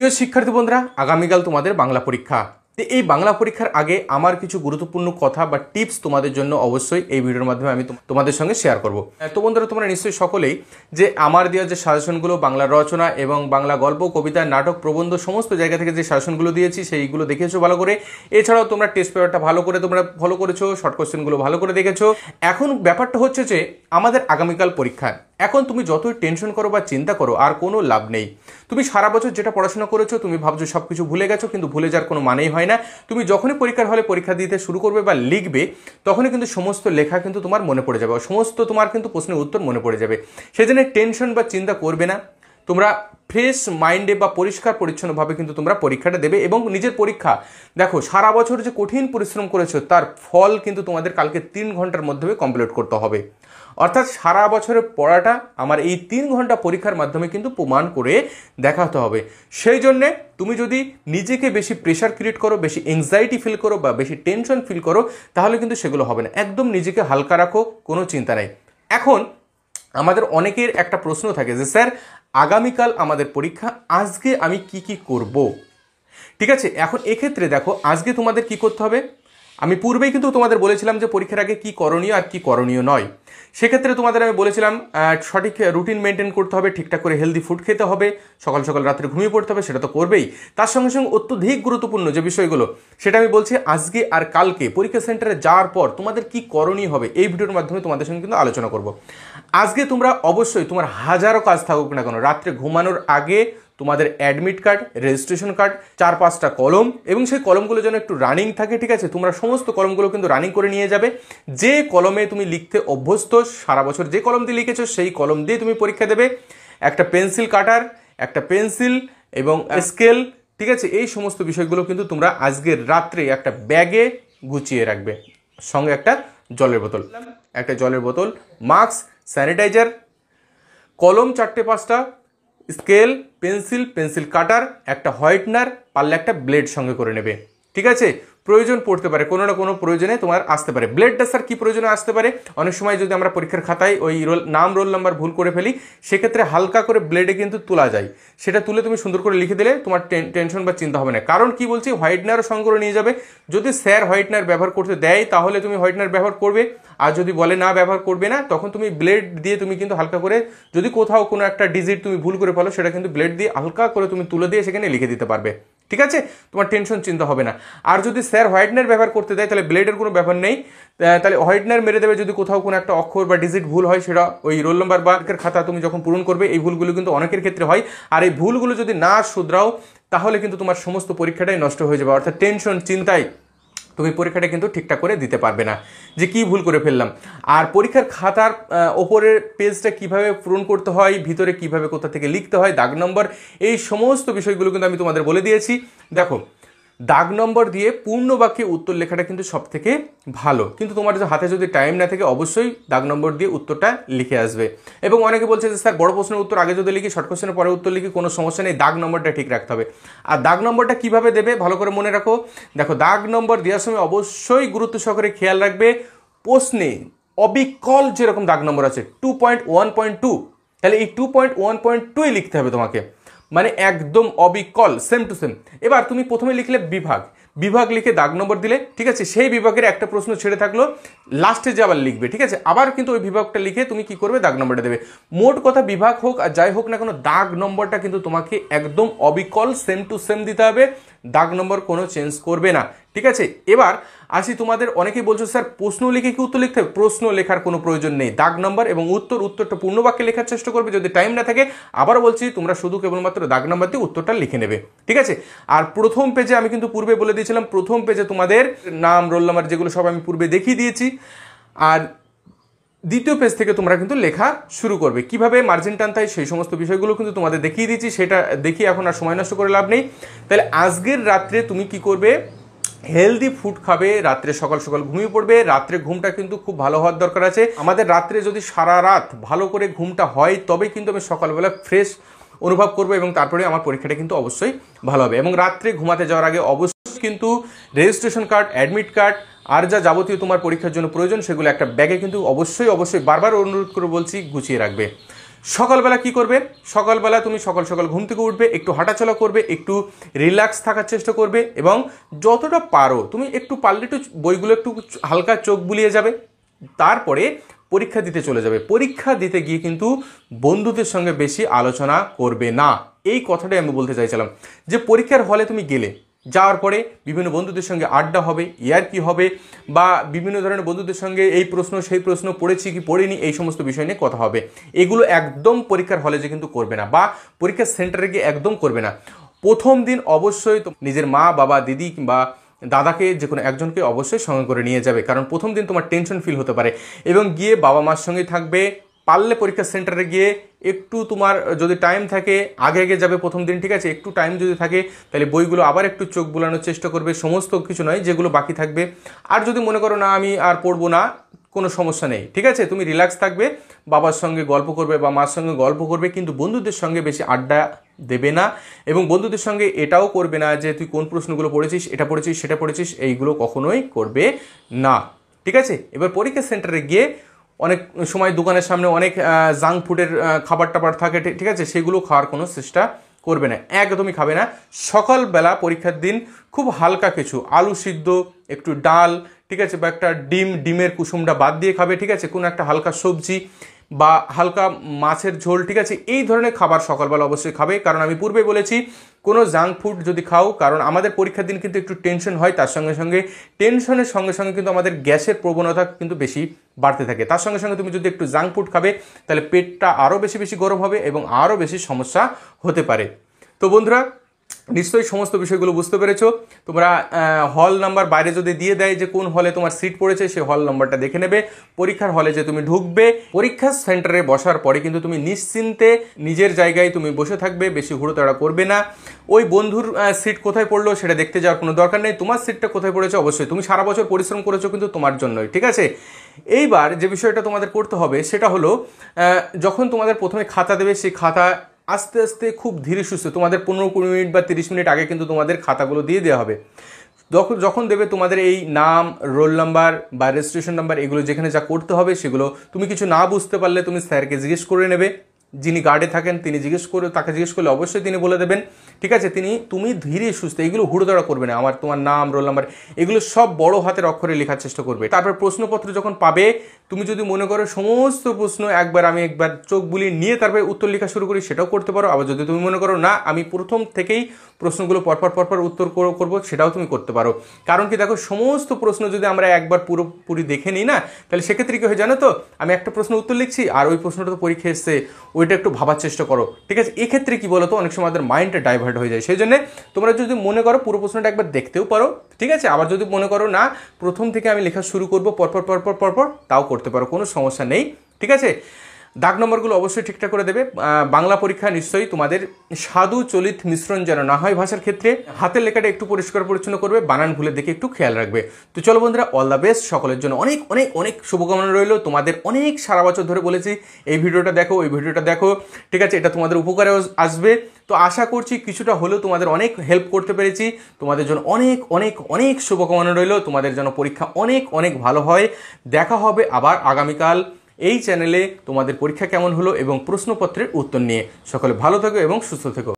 প্রিয় শিক্ষার্থী বন্ধুরা, আগামীকাল তোমাদের বাংলা পরীক্ষা। এই বাংলা পরীক্ষার আগে আমার কিছু গুরুত্বপূর্ণ কথা বা টিপস তোমাদের জন্য অবশ্যই এই ভিডিওর মাধ্যমে আমি তোমাদের সঙ্গে শেয়ার করব। তো বন্ধুরা, তোমরা নিশ্চয়ই সকলেই যে আমার দেওয়া যে সাজেশনগুলো বাংলা রচনা এবং বাংলা গল্প, কবিতা, নাটক, প্রবন্ধ সমস্ত জায়গা থেকে যে সাজেশনগুলো দিয়েছি সেইগুলো দেখেছো ভালো করে। এছাড়াও তোমরা টেস্ট পেপারটা ভালো করে তোমরা ফলো করেছো, শর্ট কোশ্চেনগুলো ভালো করে দেখেছো। এখন ব্যাপারটা হচ্ছে যে আমাদের আগামীকাল পরীক্ষা। এখন তুমি যতই টেনশন করো বা চিন্তা করো আর কোনো লাভ নেই। তুমি সারা বছর যেটা পড়াশোনা করেছো তুমি ভাবছো সব কিছু ভুলে গেছো, কিন্তু ভুলে যাওয়ার কোনো মানেই হয় না। তুমি যখনই পরীক্ষার হলে পরীক্ষা দিতে শুরু করবে বা লিখবে, তখনই কিন্তু সমস্ত লেখা কিন্তু তোমার মনে পড়ে যাবে, সমস্ত তোমার কিন্তু প্রশ্নের উত্তর মনে পড়ে যাবে। সেই জন্য টেনশন বা চিন্তা করবে না। তোমরা ফ্রেশ মাইন্ডে বা পরিষ্কার পরিচ্ছন্নভাবে কিন্তু তোমরা পরীক্ষাটা দেবে এবং নিজের পরীক্ষা দেখো, সারা বছর যে কঠিন পরিশ্রম করেছো তার ফল কিন্তু তোমাদের কালকে 3 ঘন্টার মধ্যে কমপ্লিট করতে হবে। অর্থাৎ সারা বছরের পড়াটা আমার এই 3 ঘন্টা পরীক্ষার মাধ্যমে কিন্তু প্রমাণ করে দেখাতে হবে। সেই জন্যে তুমি যদি নিজেকে বেশি প্রেশার ক্রিয়েট করো, বেশি এংজাইটি ফিল করো বা বেশি টেনশন ফিল করো, তাহলে কিন্তু সেগুলো হবে না। একদম নিজেকে হালকা রাখো, কোনো চিন্তা নেই। এখন আমাদের অনেকের একটা প্রশ্ন থাকে যে স্যার আগামীকাল আমাদের পরীক্ষা, আজকে আমি কি করব? ঠিক আছে, এখন এক্ষেত্রে দেখো আজকে তোমাদের কি করতে হবে। আমি পূর্বেই কিন্তু তোমাদের বলেছিলাম যে পরীক্ষার আগে কি করণীয় আর কি করণীয় নয়। সেক্ষেত্রে তোমাদের আমি বলেছিলাম সঠিক রুটিন মেনটেন করতে হবে, ঠিকঠাক করে হেলদি ফুড খেতে হবে, সকাল সকাল রাত্রে ঘুমিয়ে পড়তে হবে, সেটা তো করবেই। তার সঙ্গে সঙ্গে অত্যধিক গুরুত্বপূর্ণ যে বিষয়গুলো সেটা আমি বলছি আজকে আর কালকে পরীক্ষা সেন্টারে যাওয়ার পর তোমাদের কি করণীয় হবে এই ভিডিওর মাধ্যমে তোমাদের সঙ্গে কিন্তু আলোচনা করব। আজকে তোমরা অবশ্যই তোমার হাজারো কাজ থাকুক না কেন, রাত্রে ঘুমানোর আগে তোমাদের অ্যাডমিট কার্ড, রেজিস্ট্রেশন কার্ড, 4-5টা কলম এবং সেই কলমগুলো যেন একটু রানিং থাকে। ঠিক আছে, তোমরা সমস্ত কলমগুলো কিন্তু রানিং করে নিয়ে যাবে। যে কলমে তুমি লিখতে অভ্যস্ত, সারা বছর যে কলম দিয়ে লিখেছো সেই কলম দিয়ে তুমি পরীক্ষা দেবে। একটা পেন্সিল কাটার, একটা পেন্সিল এবং স্কেল, ঠিক আছে, এই সমস্ত বিষয়গুলো কিন্তু তোমরা আজকের রাত্রে একটা ব্যাগে গুছিয়ে রাখবে। সঙ্গে একটা জলের বোতল, মাস্ক, স্যানিটাইজার, কলম 4-5টা, স্কেল, পেন্সিল কাটার, একটা হোয়াইটনার, পারলে একটা ব্লেড সঙ্গে করে নেবে। ঠিক আছে, প্রয়োজন পড়তে পারে, কোনো না কোনো প্রয়োজনে তোমার আসতে পারে। ব্লেডটা স্যার কী প্রয়োজনে আসতে পারে? অনেক সময় যদি আমরা পরীক্ষার খাতায় ওই রোল নাম্বার ভুল করে ফেলি, সেক্ষেত্রে হালকা করে ব্লেডে কিন্তু তোলা যায়। সেটা তুলে তুমি সুন্দর করে লিখে দিলে তোমার টেনশন বা চিন্তা হবে না। কারণ কি বলছি, হোয়াইটনারও সঙ্গে করে নিয়ে যাবে। যদি স্যার হোয়াইটনার ব্যবহার করতে দেয় তাহলে তুমি হোয়াইটনার ব্যবহার করবে, আর যদি বলে না ব্যবহার করবে না, তখন তুমি ব্লেড দিয়ে তুমি কিন্তু হালকা করে, যদি কোথাও কোনো একটা ডিজিট তুমি ভুল করে ফেলো, সেটা কিন্তু ব্লেড দিয়ে হালকা করে তুমি তুলে দিয়ে সেখানে লিখে দিতে পারবে। ঠিক আছে, তোমার টেনশন চিন্তা হবে না। আর যদি স্যার হোয়াইটনার ব্যবহার করতে দেয় তাহলে ব্লেডের কোনো ব্যাপার নেই, তাহলে হোয়াইটনার মেরে দেবে যদি কোথাও কোনো একটা অক্ষর বা ডিজিট ভুল হয়। সেটা ওই রোল নাম্বার বা খাতা তুমি যখন পূরণ করবে, এই ভুলগুলো কিন্তু অনেকের ক্ষেত্রে হয়। আর এই ভুলগুলো যদি না শুধরাও তাহলে কিন্তু তোমার সমস্ত পরীক্ষাটাই নষ্ট হয়ে যাবে। অর্থাৎ টেনশন চিন্তায় তুমি পরীক্ষাটা কিন্তু ঠিকঠাক করে দিতে পারবে না, যে কি ভুল করে ফেললাম। আর পরীক্ষার খাতার ওপরের পেজটা কিভাবে পূরণ করতে হয়, ভিতরে কিভাবে কোথা থেকে লিখতে হয়, দাগ নম্বর, এই সমস্ত বিষয়গুলো কিন্তু আমি তোমাদের বলে দিয়েছি। দেখো, দাগ নম্বর দিয়ে পূর্ণ বাক্যে উত্তর লেখাটা কিন্তু সব থেকে ভালো, কিন্তু তোমার হাতে যদি টাইম না থাকে অবশ্যই দাগ নম্বর দিয়ে উত্তরটা লিখে আসবে। এবং অনেকে বলছে যে স্যার বড় প্রশ্নের উত্তর আগে যদি লিখি, শর্ট কোশ্চেনের পরে উত্তর লিখি, কোনো সমস্যা নেই, দাগ নম্বরটা ঠিক রাখতে হবে। আর দাগ নম্বরটা কিভাবে দেবে ভালো করে মনে রাখো। দেখো, দাগ নম্বর দেওয়ার সময় অবশ্যই গুরুত্ব সহকারে খেয়াল রাখবে প্রশ্নে অবিকল যেরকম দাগ নম্বর আছে 2.1.2, তাহলে এই 2.1.2 লিখতে হবে তোমাকে, মানে একদম অবিকল, সেম টু সেম। এবার তুমি প্রথমে লিখলে বিভাগ লিখে দাগ নম্বর দিলে, ঠিক আছে, সেই বিভাগের একটা প্রশ্ন ছেড়ে থাকলো, লাস্টে যে আবার লিখবে। ঠিক আছে, আবার কিন্তু ওই বিভাগটা লিখে তুমি কি করবে, দাগ নম্বরটা দেবে। মোট কথা বিভাগ হোক আর যাই হোক না কোনো, দাগ নম্বরটা কিন্তু তোমাকে একদম অবিকল সেম টু সেম দিতে হবে, দাগ নম্বর কোনো চেঞ্জ করবে না। ঠিক আছে, এবার আসি তোমাদের অনেকেই বলছো স্যার প্রশ্ন লিখে কি উত্তর লিখতে হবে? প্রশ্ন লেখার কোনো প্রয়োজন নেই, দাগ নম্বর এবং উত্তরটা পূর্ণ বাক্যে লেখার চেষ্টা করবে। যদি টাইম না থাকে আবার বলছি, তোমরা শুধু কেবলমাত্র দাগ নম্বর দিয়ে উত্তরটা লিখে নেবে। ঠিক আছে, আর প্রথম পেজে আমি কিন্তু পূর্বে বলে দিয়েছিলাম, প্রথম পেজে তোমাদের নাম, রোল নাম্বার যেগুলো সব আমি পূর্বে দেখিয়ে দিয়েছি। আর দ্বিতীয় পেজ থেকে তোমরা কিন্তু লেখা শুরু করবে, কিভাবে মার্জিন টানতে হয় সেই সমস্ত বিষয়গুলো কিন্তু তোমাদের দেখিয়ে দিয়েছি। সেটা দেখিয়ে এখন আর সময় নষ্ট করে লাভ নেই। তাহলে আজকের রাত্রে তুমি কি করবে, হেলদি ফুড খাবে, রাত্রে সকাল সকাল ঘুমিয়ে পড়বে। রাত্রে ঘুমটা কিন্তু খুব ভালো হওয়ার দরকার আছে আমাদের। রাত্রে যদি সারা রাত ভালো করে ঘুমটা হয় তবে কিন্তু আমি সকালবেলা ফ্রেশ অনুভব করবো এবং তারপরে আমার পরীক্ষাটা কিন্তু অবশ্যই ভালো হবে। এবং রাত্রে ঘুমাতে যাওয়ার আগে অবশ্যই কিন্তু রেজিস্ট্রেশন কার্ড, অ্যাডমিট কার্ড আর যা যাবতীয় তোমার পরীক্ষার জন্য প্রয়োজন সেগুলো একটা ব্যাগে কিন্তু অবশ্যই বারবার অনুরোধ করে বলছি গুছিয়ে রাখবে। সকালবেলা কি করবে? সকালবেলা তুমি সকাল সকাল ঘুম থেকে উঠবে, একটু হাঁটাচলা করবে, একটু রিল্যাক্স থাকার চেষ্টা করবে এবং যতটা পারো তুমি একটু পারলে একটু বইগুলো একটু হালকা চোখ বুলিয়ে যাবে। তারপরে পরীক্ষা দিতে চলে যাবে। পরীক্ষা দিতে গিয়ে কিন্তু বন্ধুদের সঙ্গে বেশি আলোচনা করবে না। এই কথাটাই আমি বলতে চাইছিলাম যে পরীক্ষার হলে তুমি গেলে, যাওয়ার পরে বিভিন্ন বন্ধুদের সঙ্গে আড্ডা হবে, ইয়ার্কি হবে, বা বিভিন্ন ধরনের বন্ধুদের সঙ্গে এই প্রশ্ন সেই প্রশ্ন, পড়েছি কি পড়িনি, এই সমস্ত বিষয় নিয়ে কথা হবে। এগুলো একদম পরীক্ষার হলে যে কিন্তু করবে না, বা পরীক্ষার সেন্টারে গিয়ে একদম করবে না। প্রথম দিন অবশ্যই নিজের মা, বাবা, দিদি কিংবা দাদাকে, যে কোনো একজনকে অবশ্যই সঙ্গে করে নিয়ে যাবে, কারণ প্রথম দিন তোমার টেনশন ফিল হতে পারে। এবং গিয়ে বাবা মার সঙ্গে থাকবে। পারলে পরীক্ষা সেন্টারে গিয়ে একটু তোমার যদি টাইম থাকে আগে আগে যাবে প্রথম দিন, ঠিক আছে? একটু টাইম যদি থাকে তাহলে বইগুলো আবার একটু চোখ বুলানোর চেষ্টা করবে, সমস্ত কিছু নয়, যেগুলো বাকি থাকবে। আর যদি মনে করো না আমি আর পড়বো না, কোনো সমস্যা নেই, ঠিক আছে? তুমি রিল্যাক্স থাকবে, বাবার সঙ্গে গল্প করবে বা মার সঙ্গে গল্প করবে, কিন্তু বন্ধুদের সঙ্গে বেশি আড্ডা দেবে না। এবং বন্ধুদের সঙ্গে এটাও করবে না যে তুই কোন প্রশ্নগুলো পড়েছিস, এটা পড়েছিস, সেটা পড়েছিস, এইগুলো কখনোই করবে না, ঠিক আছে? এবার পরীক্ষা সেন্টারে গিয়ে অনেক সময় দোকানের সামনে অনেক জাঙ্ক ফুডের খাবার টাবার থাকে, ঠিক আছে? সেগুলো খাওয়ার কোনো চেষ্টা করবে না, একদমই খাবে না। সকালবেলা পরীক্ষার দিন খুব হালকা কিছু আলু সিদ্ধ, একটু ডাল, ঠিক আছে, বা একটা ডিমের কুসুমটা বাদ দিয়ে খাবে, ঠিক আছে? কোনো একটা হালকা সবজি বা হালকা মাছের ঝোল, ঠিক আছে? এই ধরনের খাবার সকালবেলা অবশ্যই খাবে। কারণ আমি পূর্বে বলেছি কোনো জাঙ্ক ফুড যদি খাও, কারণ আমাদের পরীক্ষার দিন কিন্তু একটু টেনশন হয়, তার সঙ্গে সঙ্গে টেনশনের সঙ্গে সঙ্গে কিন্তু আমাদের গ্যাসের প্রবণতা কিন্তু বেশি বাড়তে থাকে। তার সঙ্গে সঙ্গে তুমি যদি একটু জাঙ্ক ফুড খাবে তাহলে পেটটা আরও বেশি বেশি গরম হবে এবং আরও বেশি সমস্যা হতে পারে। তো বন্ধুরা, নিশ্চয়ই সমস্ত বিষয়গুলো বুঝতে পেরেছো। তোমরা হল নাম্বার বাইরে যদি দিয়ে দেয় যে কোন হলে তোমার সিট পড়েছে, সেই হল নাম্বারটা দেখে নেবে। পরীক্ষার হলে যে তুমি ঢুকবে, পরীক্ষার সেন্টারে বসার পরে কিন্তু তুমি নিশ্চিন্তে নিজের জায়গায় তুমি বসে থাকবে, বেশি হুড়োতাড়া করবে না। ওই বন্ধুর সিট কোথায় পড়লো সেটা দেখতে যাওয়ার কোনো দরকার নেই। তোমার সিটটা কোথায় পড়েছে অবশ্যই তুমি সারা বছর পরিশ্রম করেছো কিন্তু তোমার জন্যই, ঠিক আছে? এইবার যে বিষয়টা তোমাদের করতে হবে সেটা হলো, যখন তোমাদের প্রথমে খাতা দেবে, সেই খাতা আস্তে আস্তে খুব ধীরে সুস্থে তোমাদের 15-20 মিনিট বা 30 মিনিট আগে কিন্তু তোমাদের খাতাগুলো দিয়ে দেওয়া হবে। যখন দেবে তোমাদের এই নাম, রোল নাম্বার বা রেজিস্ট্রেশন নাম্বার, এগুলো যেখানে যা করতে হবে সেগুলো তুমি কিছু না বুঝতে পারলে তুমি স্যারকে জিজ্ঞেস করে নেবে। যিনি গার্ডে থাকেন তাকে জিজ্ঞেস করলে অবশ্যই তিনি বলে দেবেন, ঠিক আছে? তুমি ধীরে সুস্থে, এগুলো হুড়োধড়া করবে না। তোমার নাম, রোল নাম্বার, এগুলো সব বড় হাতের অক্ষরে লেখার চেষ্টা করবে। তারপর প্রশ্নপত্র যখন পাবে, তুমি যদি মনে করো সমস্ত প্রশ্ন আমি একবার চোখ বুলিয়ে নিয়ে তারপরে উত্তর লেখা শুরু করি, সেটাও করতে পারো। আবার যদি তুমি মনে করো না আমি প্রথম থেকেই প্রশ্নগুলো পরপর উত্তর করবো, সেটাও তুমি করতে পারো। কারণ কি দেখো, সমস্ত প্রশ্ন যদি আমরা একবার পুরোপুরি দেখে নিই না, তাহলে সেক্ষেত্রে কি হয় জানো তো? আমি একটা প্রশ্ন উত্তর লিখছি আর ওই প্রশ্নটা তো পরীক্ষা এসছে, ওইটা একটু ভাবার চেষ্টা করো, ঠিক আছে? এক্ষেত্রে কি বলো তো, অনেক সময় আমাদের মাইন্ডটা ডাইভার্ট হয়ে যায়। সেই জন্য তোমরা যদি মনে করো পুরো প্রশ্নটা একবার দেখতেও পারো, ঠিক আছে? আবার যদি মনে করো না প্রথম থেকে আমি লেখা শুরু করবো পরপর, তাও করতে পারো, কোনো সমস্যা নেই, ঠিক আছে? দাগ নম্বরগুলো অবশ্যই ঠিকঠাক করে দেবে। বাংলা পরীক্ষা নিশ্চয়ই তোমাদের সাধু চলিত মিশ্রণ যেন না হয় ভাষার ক্ষেত্রে। হাতের লেখাটা একটু পরিষ্কার পরিচ্ছন্ন করবে, বানান ভুলের দিকে একটু খেয়াল রাখবে। তো চলো বন্ধুরা, অল দ্য বেস্ট সকলের জন্য। অনেক অনেক অনেক শুভকামনা রইল। তোমাদের অনেক সারা বছর ধরে বলেছি এই ভিডিওটা দেখো, ওই ভিডিওটা দেখো, ঠিক আছে? এটা তোমাদের উপকারেও আসবে। তো আশা করছি কিছুটা হলেও তোমাদের অনেক হেল্প করতে পেরেছি। তোমাদের জন্য অনেক অনেক অনেক শুভকামনা রইল। তোমাদের জন্য পরীক্ষা অনেক অনেক ভালো হয়। দেখা হবে আবার আগামীকাল এই চ্যানেলে তোমাদের পরীক্ষা কেমন হলো এবং প্রশ্নপত্রের উত্তর নিয়ে। সকলে ভালো থেকো এবং সুস্থ থেকো।